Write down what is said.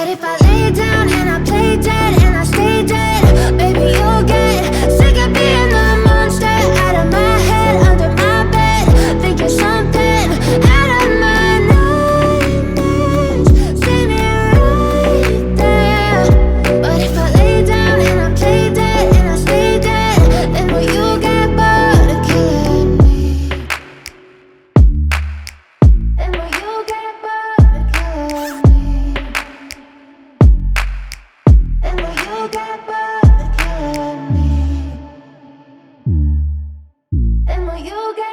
But if I lay down and I play dead and I stay dead, baby, you'll get sick of being the monster out of my head, under my bed, thinking something out of my nightmares. See me right there. But if I lay down and I play dead and I stay dead, then will you get bored of killing me? Then will you get bored of killing me? Then will you get bored of killing me? Then will you get